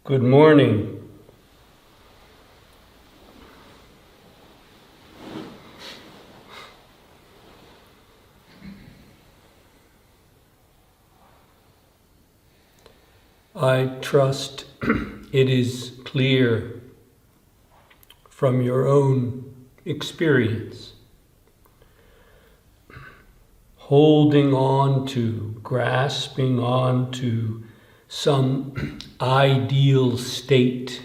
Good morning. I trust it is clear from your own experience. Holding on to, grasping on to some ideal state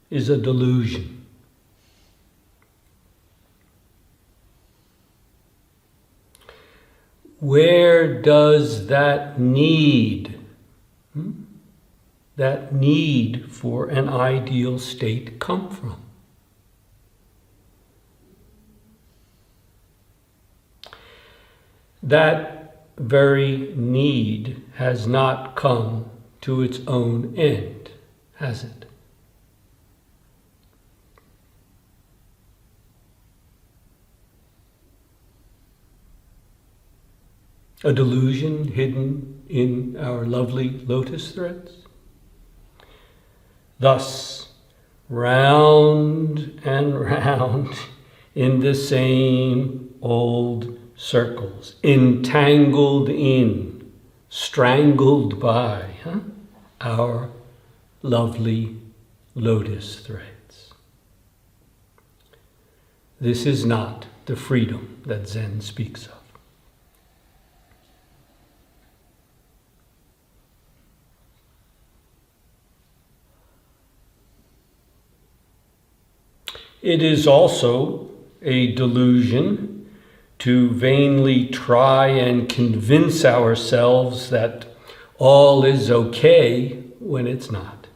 is a delusion. Where does that need for an ideal state come from? That very need has not come to its own end, has it? A delusion hidden in our lovely lotus threads? Thus, round and round in the same old circles, entangled in, strangled by our lovely lotus threads. This is not the freedom that Zen speaks of. It is also a delusion to vainly try and convince ourselves that all is okay when it's not.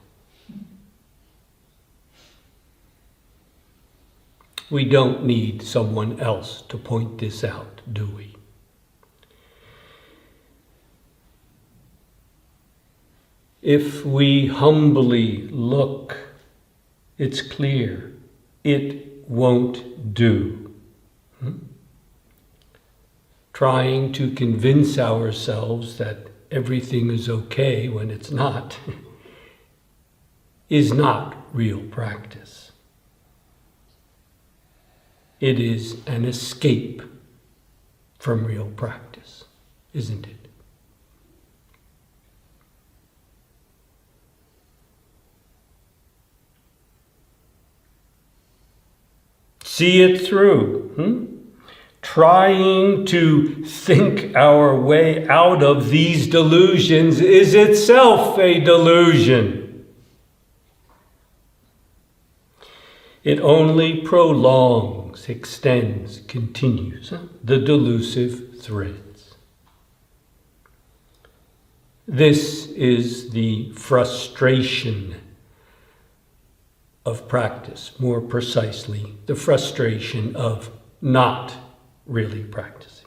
We don't need someone else to point this out, do we? If we humbly look, it's clear. It won't do. Trying to convince ourselves that everything is okay when it's not is not real practice. It is an escape from real practice, isn't it? See it through. Trying to think our way out of these delusions is itself a delusion. It only prolongs, extends, continues the delusive threads. This is the frustration of practice, more precisely, the frustration of not really practicing.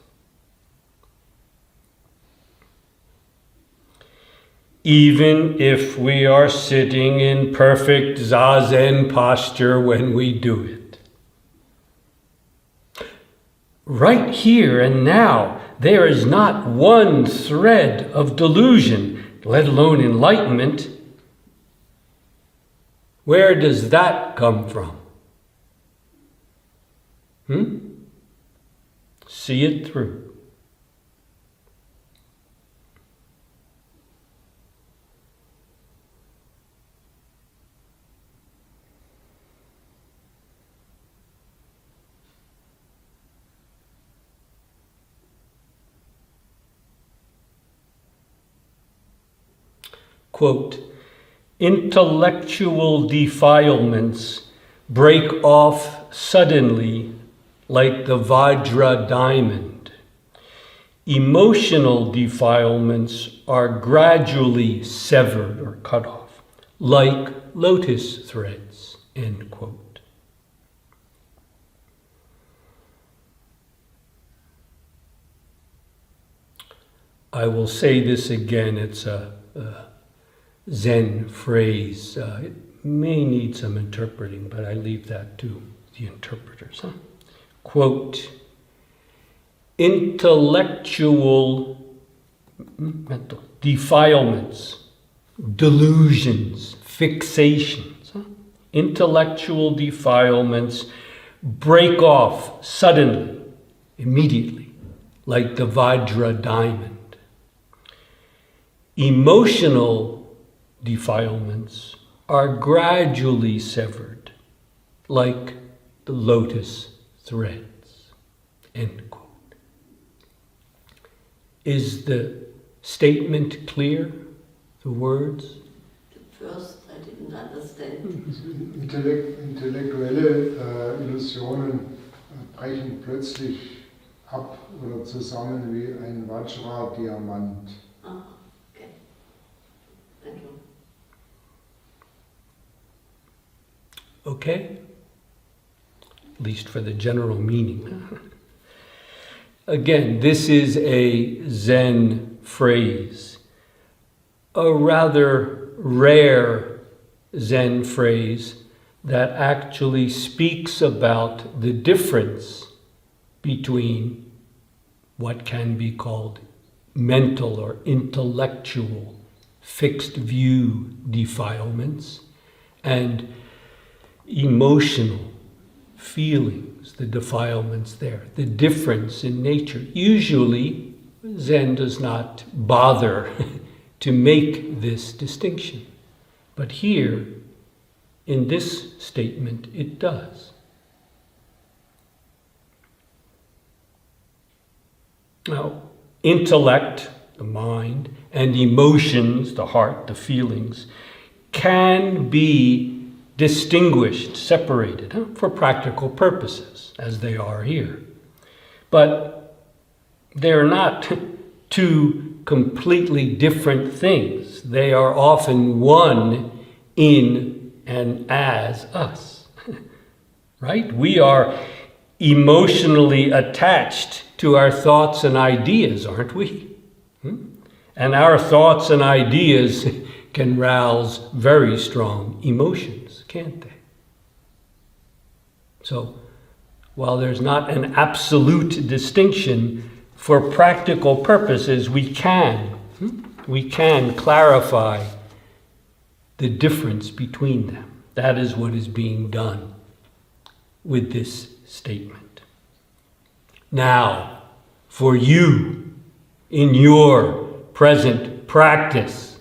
Even if we are sitting in perfect zazen posture when we do it. Right here and now, there is not one thread of delusion, let alone enlightenment. Where does that come from? See it through. Quote, intellectual defilements break off suddenly like the vajra diamond. Emotional defilements are gradually severed or cut off, like lotus threads, end quote. I will say this again, it's a Zen phrase. It may need some interpreting, but I leave that to the interpreters. Quote, intellectual mental defilements, delusions, fixations. Intellectual defilements break off suddenly, immediately, like the vajra diamond. Emotional defilements are gradually severed, like the lotus threads. End quote. Is the statement clear? The words? The first I didn't understand. Intellektuelle Illusionen brechen plötzlich ab oder zusammen wie ein Vajra-Diamant. Ah, okay. Thank you. Okay? At least for the general meaning. Again, this is a Zen phrase, a rather rare Zen phrase that actually speaks about the difference between what can be called mental or intellectual fixed view defilements and emotional feelings, the defilements there, the difference in nature. Usually, Zen does not bother to make this distinction. But here, in this statement, it does. Now, intellect, the mind, and emotions, the heart, the feelings, can be distinguished, separated, for practical purposes, as they are here. But they're not two completely different things. They are often one in and as us, right? We are emotionally attached to our thoughts and ideas, aren't we? And our thoughts and ideas can rouse very strong emotions, can't they? So, while there's not an absolute distinction, for practical purposes, we can clarify the difference between them. That is what is being done with this statement. Now, for you, in your present practice,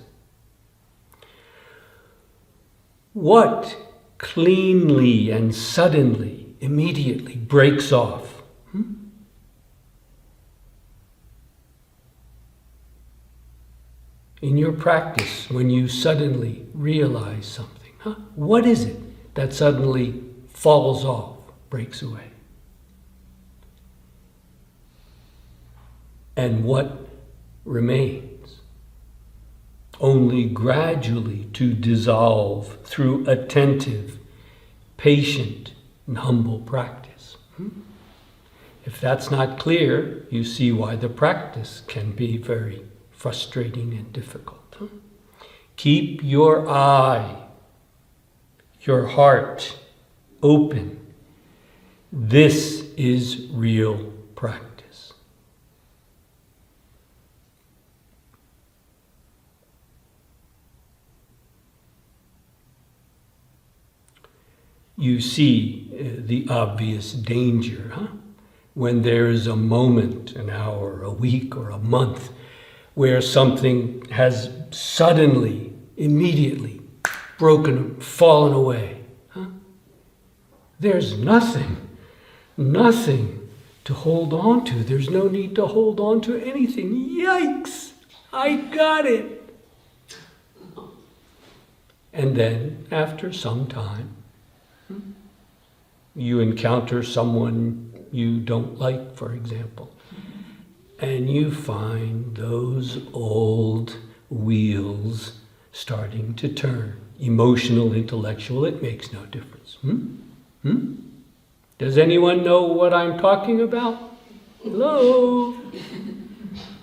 what cleanly and suddenly, immediately breaks off? In your practice, when you suddenly realize something, what is it that suddenly falls off, breaks away? And what remains? Only gradually to dissolve through attentive, patient, and humble practice. If that's not clear, you see why the practice can be very frustrating and difficult. Keep your eye, your heart open. This is real practice. You see the obvious danger, when there is a moment, an hour, a week, or a month, where something has suddenly, immediately broken, fallen away. There's nothing to hold on to. There's no need to hold on to anything. Yikes! I got it! And then, after some time, you encounter someone you don't like, for example, and you find those old wheels starting to turn. Emotional, intellectual, it makes no difference. Does anyone know what I'm talking about? Hello?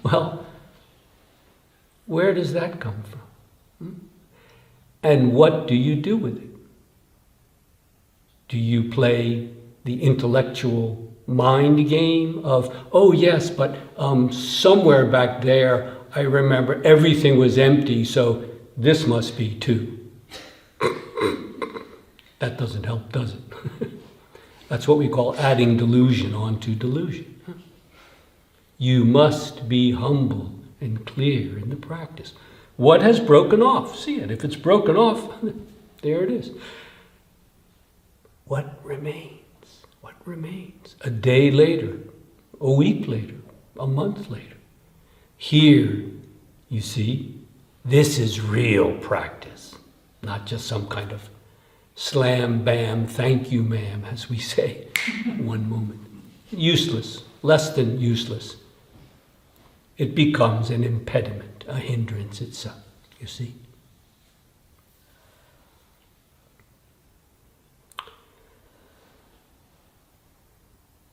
Well, where does that come from? And what do you do with it? Do you play the intellectual mind game of, oh yes, but somewhere back there I remember everything was empty, so this must be too. That doesn't help, does it? That's what we call adding delusion onto delusion. You must be humble and clear in the practice. What has broken off? See it. If it's broken off, there it is. What remains? What remains? A day later, a week later, a month later. Here, you see, this is real practice, not just some kind of slam, bam, thank you, ma'am, as we say one moment. Useless, less than useless. It becomes an impediment, a hindrance itself, you see.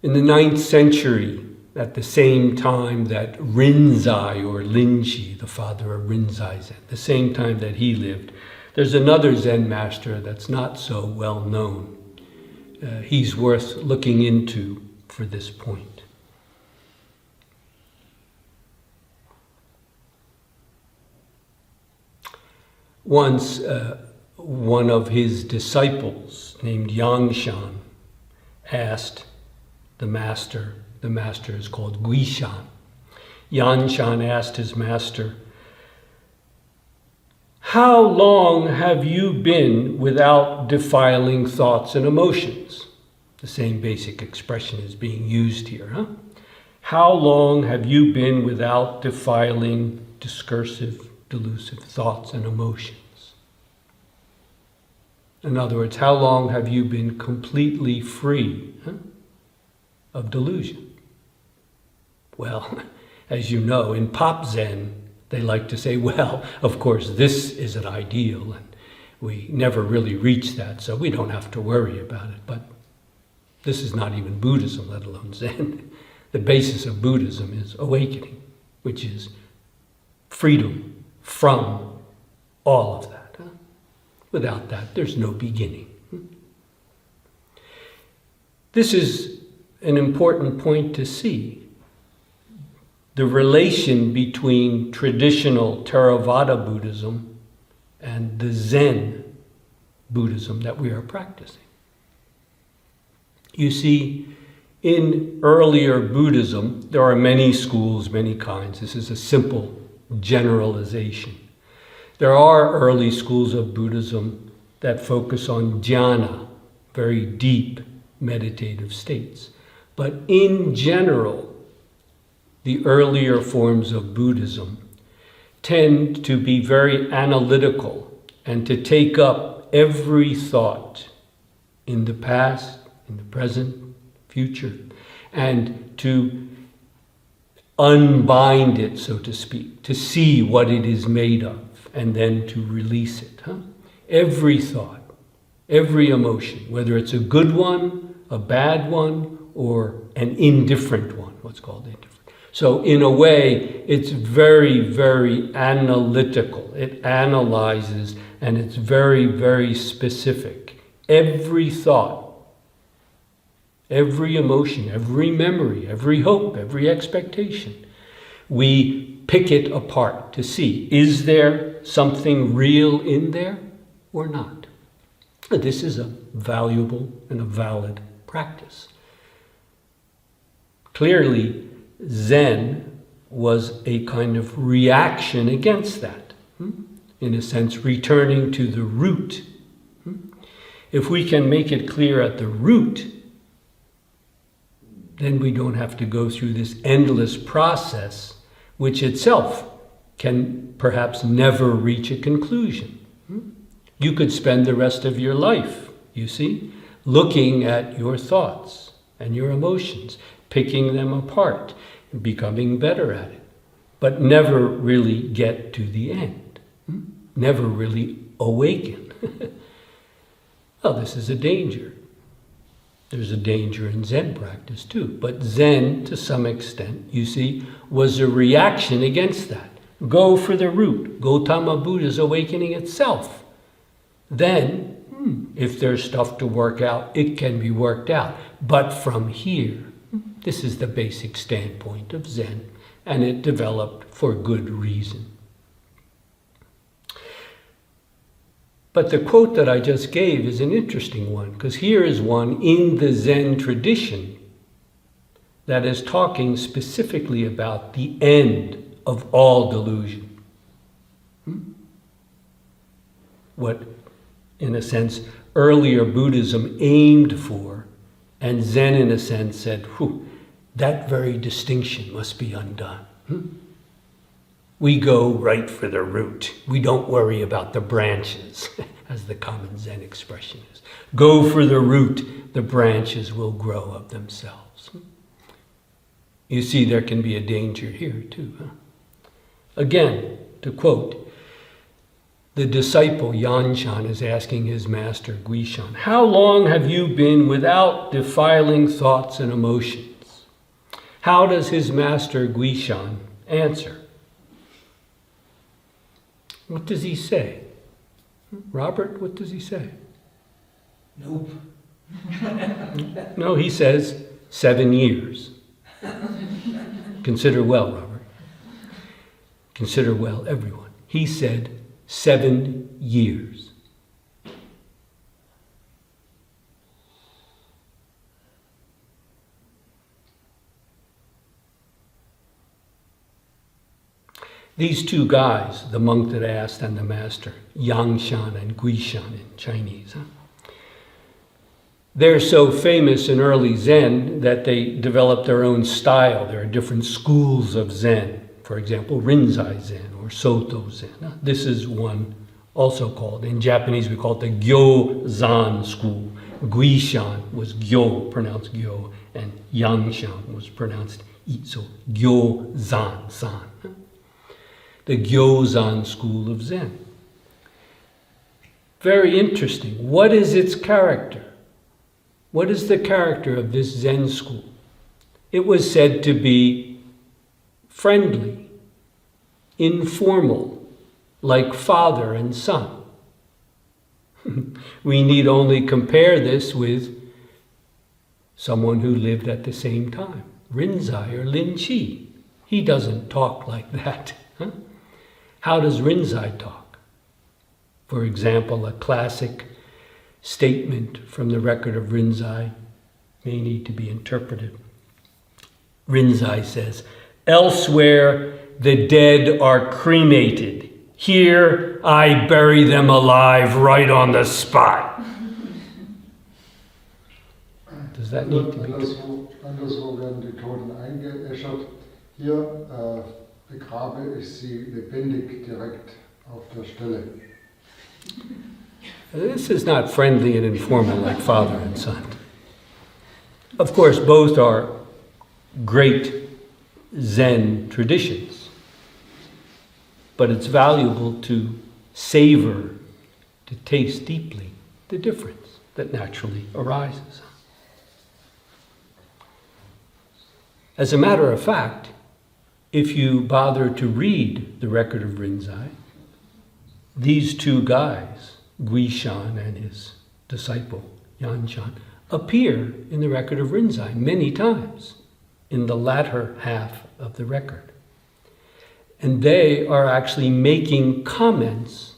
In the 9th century, at the same time that Rinzai or Linji, the father of Rinzai Zen, the same time that he lived, there's another Zen master that's not so well known. He's worth looking into for this point. Once, one of his disciples named Yangshan asked the master is called Guishan. Yangshan asked his master, "How long have you been without defiling thoughts and emotions?" The same basic expression is being used here, huh? How long have you been without defiling discursive, delusive thoughts and emotions? In other words, how long have you been completely free of delusion? Well, as you know, in Pop Zen, they like to say, well, of course, this is an ideal, and we never really reach that, so we don't have to worry about it. But this is not even Buddhism, let alone Zen. The basis of Buddhism is awakening, which is freedom from all of that. Without that, there's no beginning. This is an important point to see. The relation between traditional Theravada Buddhism and the Zen Buddhism that we are practicing. You see, in earlier Buddhism, there are many schools, many kinds. This is a simple generalization. There are early schools of Buddhism that focus on jhana, very deep meditative states. But in general, the earlier forms of Buddhism tend to be very analytical and to take up every thought in the past, in the present, future, and to unbind it, so to speak, to see what it is made of, and then to release it. Every thought, every emotion, whether it's a good one, a bad one, or an indifferent one, what's called indifferent. So in a way, it's very, very analytical. It analyzes, and it's very, very specific. Every thought, every emotion, every memory, every hope, every expectation, we pick it apart to see, is there something real in there or not? This is a valuable and a valid practice. Clearly, Zen was a kind of reaction against that. In a sense, returning to the root. If we can make it clear at the root, then we don't have to go through this endless process, which itself can perhaps never reach a conclusion. You could spend the rest of your life, you see, looking at your thoughts and your emotions, picking them apart, becoming better at it, but never really get to the end, never really awaken. Well, this is a danger. There's a danger in Zen practice too, but Zen, to some extent, you see, was a reaction against that. Go for the root. Gautama Buddha's awakening itself. Then, if there's stuff to work out, it can be worked out. But from here, this is the basic standpoint of Zen, and it developed for good reason. But the quote that I just gave is an interesting one, because here is one in the Zen tradition that is talking specifically about the end of all delusion. What, in a sense, earlier Buddhism aimed for, and Zen, in a sense, said, that very distinction must be undone. We go right for the root. We don't worry about the branches, as the common Zen expression is. Go for the root, the branches will grow of themselves. You see, there can be a danger here too. Again, to quote, the disciple Yanshan is asking his master Guishan, how long have you been without defiling thoughts and emotions? How does his master Guishan answer? What does he say? Robert, what does he say? Nope. No, he says 7 years. Consider well, Robert. Consider well, everyone. He said 7 years. These two guys, the monk that asked and the master, Yangshan and Guishan in Chinese, they're so famous in early Zen that they developed their own style. There are different schools of Zen. For example, Rinzai Zen or Soto Zen. This is one also called, in Japanese we call it the Gyozan school. Guishan was Gyo, pronounced Gyo, and Yangshan was pronounced I. So Gyozan, San. The Gyozan school of Zen. Very interesting. What is its character? What is the character of this Zen school? It was said to be friendly, informal, like father and son. We need only compare this with someone who lived at the same time, Rinzai or Lin Chi. He doesn't talk like that. How does Rinzai talk? For example, a classic statement from the record of Rinzai may need to be interpreted. Rinzai says, elsewhere the dead are cremated. Here I bury them alive right on the spot. Does that need to be? Anderswo werden die Toten eingeäschert. Hier begrabe ich sie lebendig direkt auf der Stelle. This is not friendly and informal like father and son. Of course, both are great Zen traditions, but it's valuable to savor, to taste deeply the difference that naturally arises. As a matter of fact, if you bother to read the record of Rinzai, these two guys, Guishan and his disciple, Yanshan, appear in the record of Rinzai many times in the latter half of the record. And they are actually making comments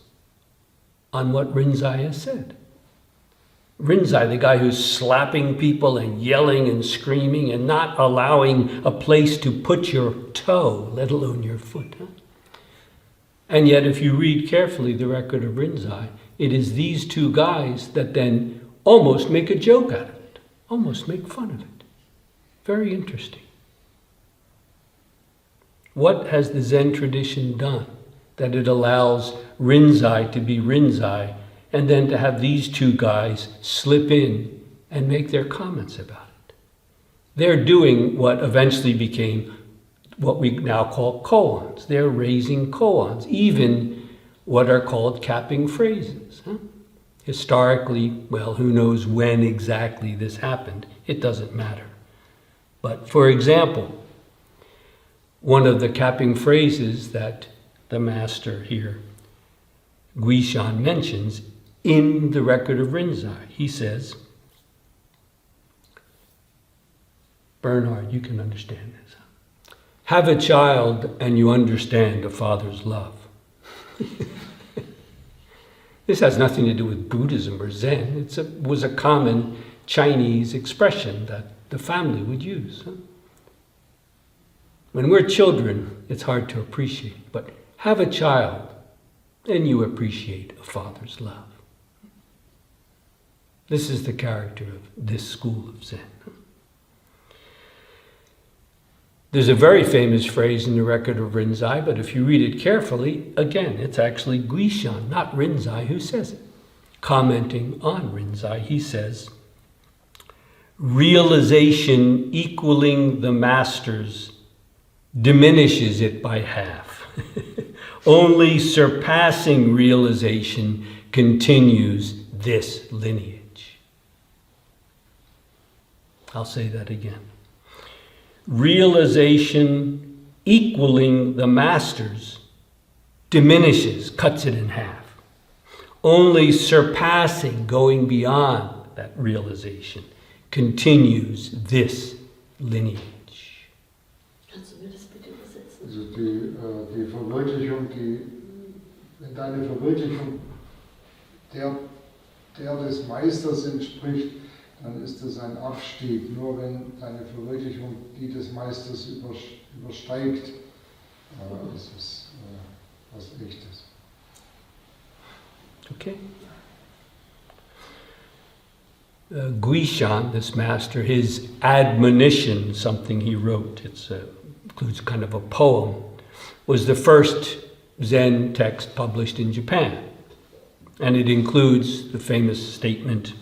on what Rinzai has said. Rinzai, the guy who's slapping people and yelling and screaming and not allowing a place to put your toe, let alone your foot. And yet, if you read carefully the record of Rinzai, it is these two guys that then almost make a joke out of it, almost make fun of it. Very interesting. What has the Zen tradition done that it allows Rinzai to be Rinzai and then to have these two guys slip in and make their comments about it? They're doing what eventually became what we now call koans. They're raising koans, even what are called capping phrases. Historically, well, who knows when exactly this happened? It doesn't matter. But for example, one of the capping phrases that the master here, Guishan, mentions in the record of Rinzai, he says, Bernhard, you can understand this. Have a child and you understand a father's love. This has nothing to do with Buddhism or Zen. It was a common Chinese expression that the family would use. When we're children, it's hard to appreciate, but have a child, and you appreciate a father's love. This is the character of this school of Zen. There's a very famous phrase in the record of Rinzai, but if you read it carefully, again, it's actually Guishan, not Rinzai, who says it. Commenting on Rinzai, he says, realization equaling the masters diminishes it by half. Only surpassing realization continues this lineage. I'll say that again. Realization equaling the masters diminishes, cuts it in half. Only surpassing, going beyond that realization, continues this lineage. Kannst du mir das bitte übersetzen? Also die Verwirklichung, wenn deine Verwirklichung der des Meisters entspricht, dann ist es ein Abstieg. Nur wenn deine Verwirklichung die des Meisters übersteigt, ist es was Echtes. Okay. Guishan, this master, his admonition, something he wrote, it includes kind of a poem, was the first Zen text published in Japan. And it includes the famous statement,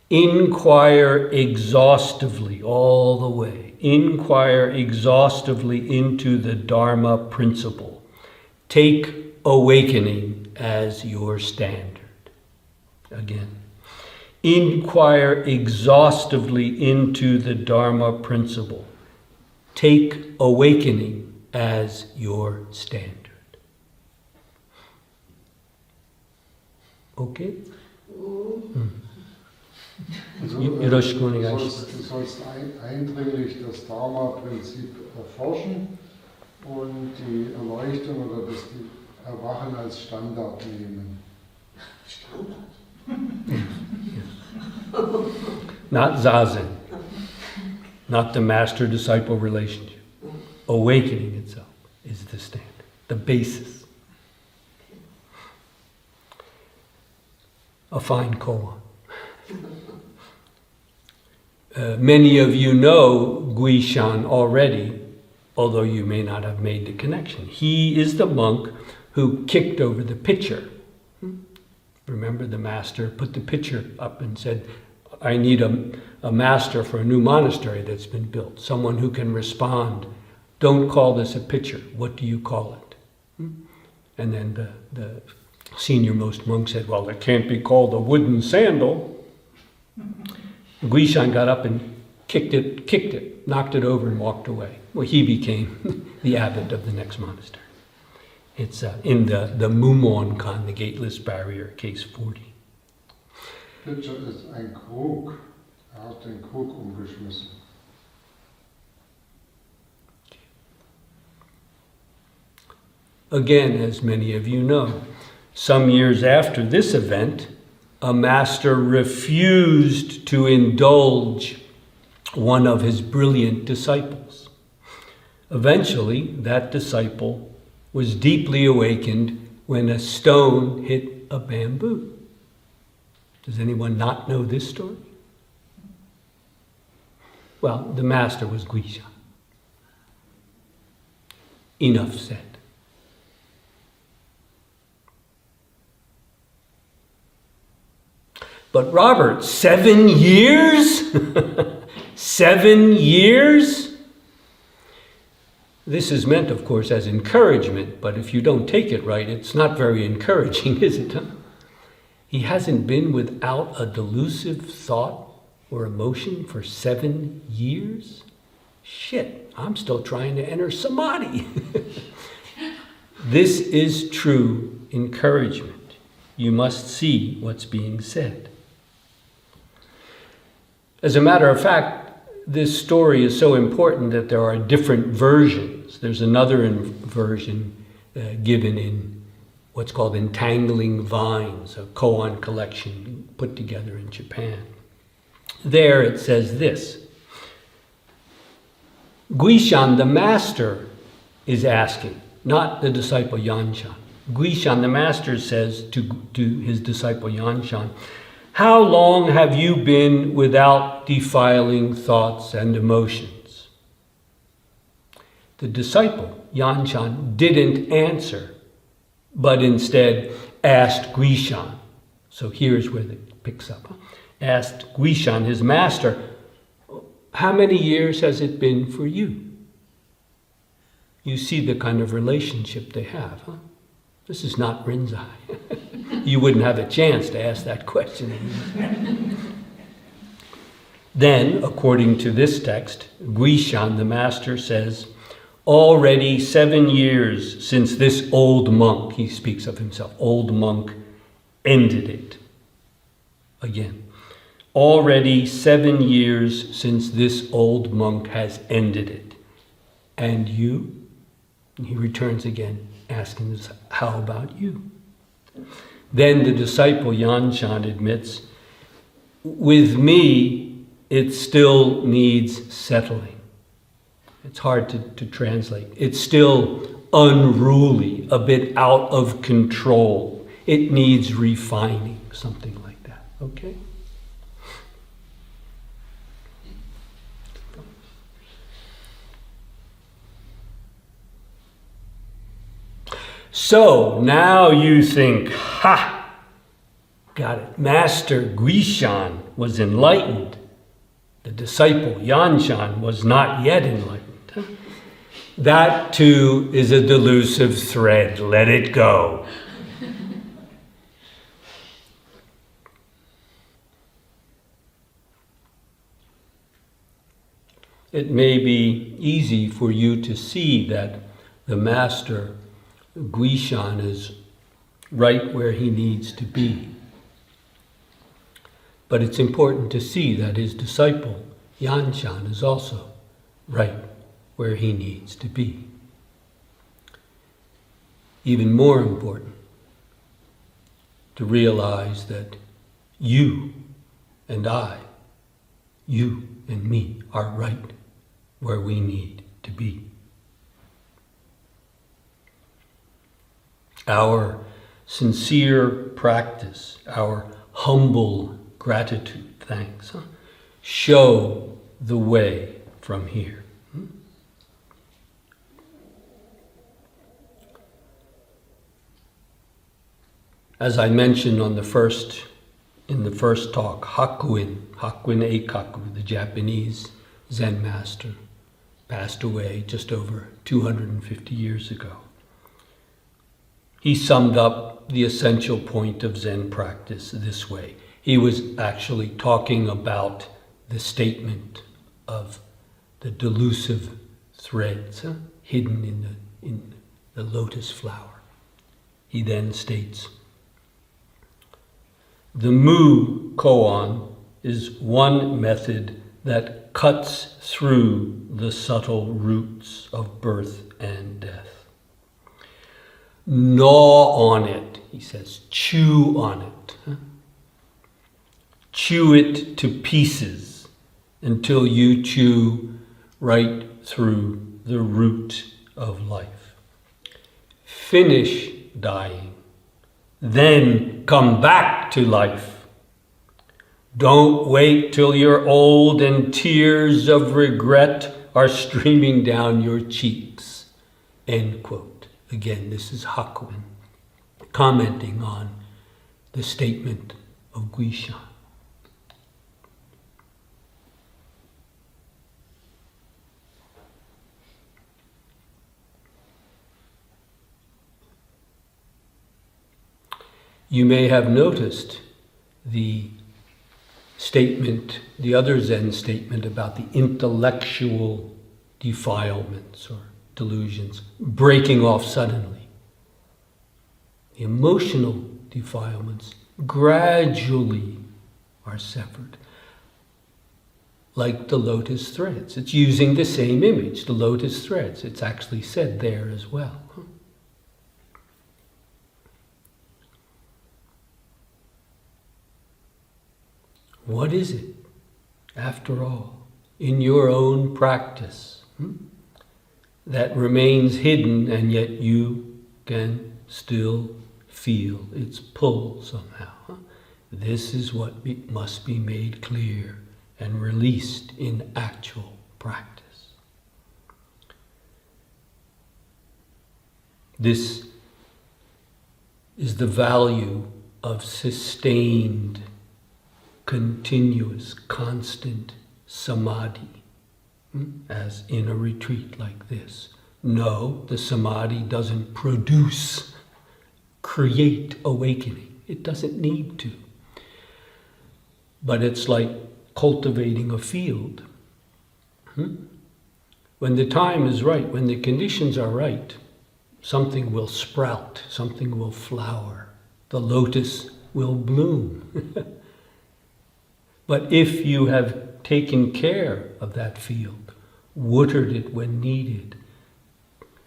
inquire exhaustively, all the way, inquire exhaustively into the dharma principle. Take awakening as your standard. Again. Inquire exhaustively into the dharma principle. Take awakening as your standard. Okay? Also, Du du sollst eindringlich das Dharma-Prinzip erforschen und die Erleuchtung oder das Erwachen als Standard nehmen. Standard. Not zazen, not the master-disciple relationship. Awakening itself is the standard, the basis. A fine koan. Many of you know Guishan already, although you may not have made the connection. He is the monk who kicked over the pitcher. Remember, the master put the pitcher up and said, I need a master for a new monastery that's been built, someone who can respond. Don't call this a pitcher. What do you call it? And then the senior-most monk said, well, it can't be called a wooden sandal. Guishan got up and kicked it, knocked it over and walked away. Well, he became the abbot of the next monastery. It's in the Mumon-kan, the gateless barrier, case 40. Pitcher ist ein Krug. Hat den Krug umgeschmissen. Again, as many of you know, some years after this event, a master refused to indulge one of his brilliant disciples. Eventually, that disciple was deeply awakened when a stone hit a bamboo. Does anyone not know this story? Well, the master was Guishan. Enough said. But Robert, 7 years? 7 years? This is meant, of course, as encouragement, but if you don't take it right, it's not very encouraging, is it? He hasn't been without a delusive thought or emotion for 7 years? Shit, I'm still trying to enter samadhi. This is true encouragement. You must see what's being said. As a matter of fact, this story is so important that there are different versions. There's another version given in what's called Entangling Vines, a koan collection put together in Japan. There it says this: Guishan, the master, is asking, not the disciple Yanshan. Guishan, the master, says to his disciple Yanshan, how long have you been without defiling thoughts and emotions? The disciple Yanshan didn't answer, but instead asked Guishan. So here's where it picks up. Asked Guishan, his master, how many years has it been for you? You see the kind of relationship they have, huh? This is not Rinzai. You wouldn't have a chance to ask that question. Then, according to this text, Guishan, the master, says, already 7 years since this old monk, he speaks of himself, old monk, ended it. Again, already 7 years since this old monk has ended it. And you? And he returns again, asking us, how about you? Then the disciple Yanshan admits, with me, it still needs settling. It's hard to translate. It's still unruly, a bit out of control. It needs refining, something like that. Okay? So now you think, ha, got it. Master Guishan was enlightened. The disciple Yanshan was not yet enlightened. That too is a delusive thread. Let it go. It may be easy for you to see that the master Guishan is right where he needs to be. But it's important to see that his disciple, Yanshan, is also right where he needs to be. Even more important, to realize that you and I, you and me, are right where we need to be. Our sincere practice, our humble gratitude, thanks, show the way from here. As I mentioned in the first talk, Hakuin Eikaku, the Japanese Zen master, passed away just over 250 years ago. He summed up the essential point of Zen practice this way. He was actually talking about the statement of the delusive threads hidden in the lotus flower. He then states, the Mu koan is one method that cuts through the subtle roots of birth and death. Gnaw on it, he says, chew on it. Chew it to pieces until you chew right through the root of life. Finish dying, then come back to life. Don't wait till you're old and tears of regret are streaming down your cheeks. End quote. Again, this is Hakuin commenting on the statement of Guishan. You may have noticed the statement, the other Zen statement about the intellectual defilements or delusions breaking off suddenly. The emotional defilements gradually are severed, like the lotus threads. It's using the same image, the lotus threads. It's actually said there as well. What is it, after all, in your own practice that remains hidden and yet you can still feel its pull somehow? This is what must be made clear and released in actual practice. This is the value of sustained, continuous, constant samadhi, as in a retreat like this. No, the samadhi doesn't create awakening. It doesn't need to. But it's like cultivating a field. When the time is right, when the conditions are right, something will sprout, something will flower. The lotus will bloom. But if you have taken care of that field, watered it when needed,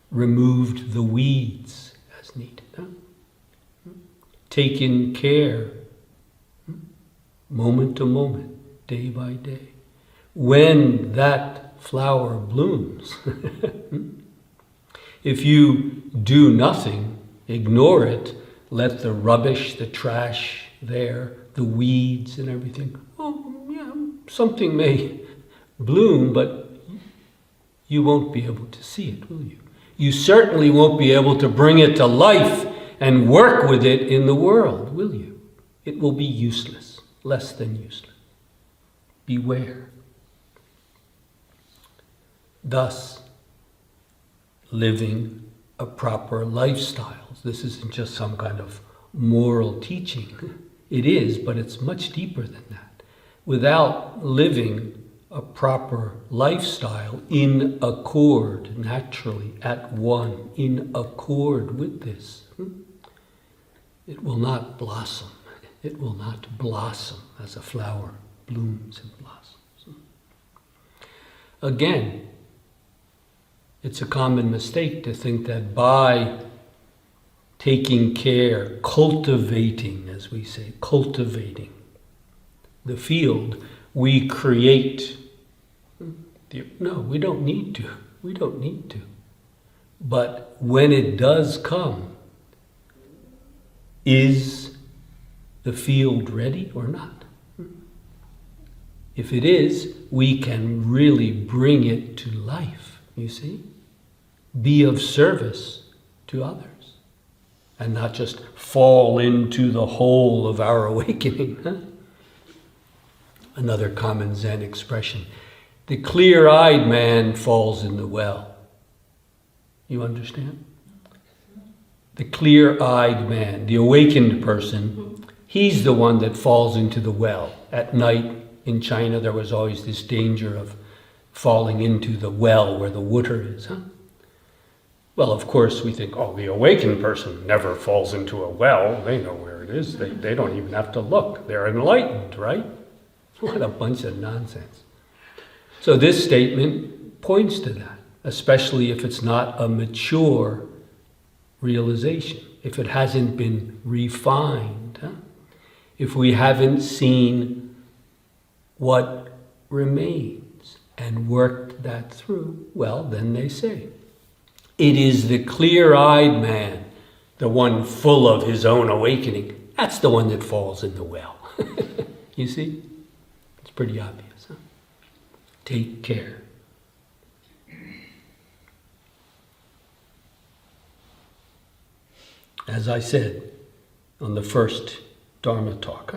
removed the weeds as needed, taken care moment to moment, day by day, when that flower blooms, if you do nothing, ignore it, let the rubbish, the trash there, the weeds and everything, something may bloom, but you won't be able to see it, will you? You certainly won't be able to bring it to life and work with it in the world, will you? It will be useless, less than useless. Beware. Thus, living a proper lifestyle. This isn't just some kind of moral teaching. It is, but it's much deeper than that. Without living a proper lifestyle in accord, naturally, at one, in accord with this, it will not blossom. It will not blossom as a flower blooms and blossoms. Again, it's a common mistake to think that by taking care, cultivating, as we say, cultivating the field, we create. No, we don't need to. We don't need to. But when it does come, is the field ready or not? If it is, we can really bring it to life, you see? Be of service to others and not just fall into the hole of our awakening. Another common Zen expression. The clear-eyed man falls in the well. You understand? The clear-eyed man, the awakened person, he's the one that falls into the well. At night in China, there was always this danger of falling into the well where the water is. Well, of course, we think, the awakened person never falls into a well. They know where it is. They don't even have to look. They're enlightened, right? What a bunch of nonsense. So this statement points to that, especially if it's not a mature realization, if it hasn't been refined, if we haven't seen what remains and worked that through, well, then they say, it is the clear-eyed man, the one full of his own awakening, that's the one that falls in the well. You see? It's pretty obvious. Take care. As I said on the first Dharma talk,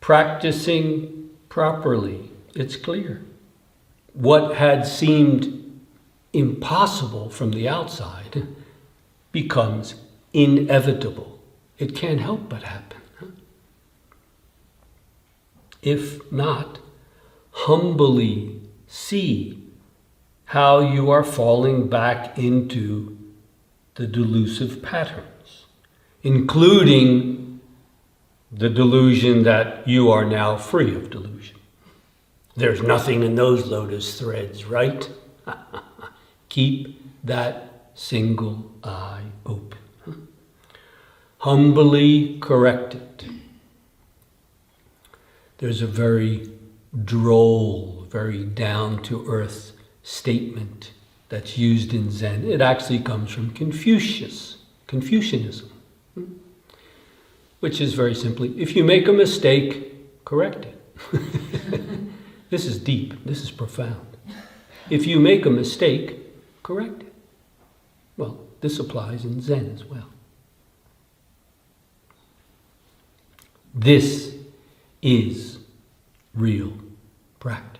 practicing properly, it's clear. What had seemed impossible from the outside becomes inevitable. It can't help but happen. If not, humbly see how you are falling back into the delusive patterns, including the delusion that you are now free of delusion. There's nothing in those lotus threads, right? Keep that single eye open. Humbly correct it. There's a very droll, very down-to-earth statement that's used in Zen. It actually comes from Confucianism, which is very simply, if you make a mistake, correct it. This is deep, this is profound. If you make a mistake, correct it. Well, this applies in Zen as well. This is real practice.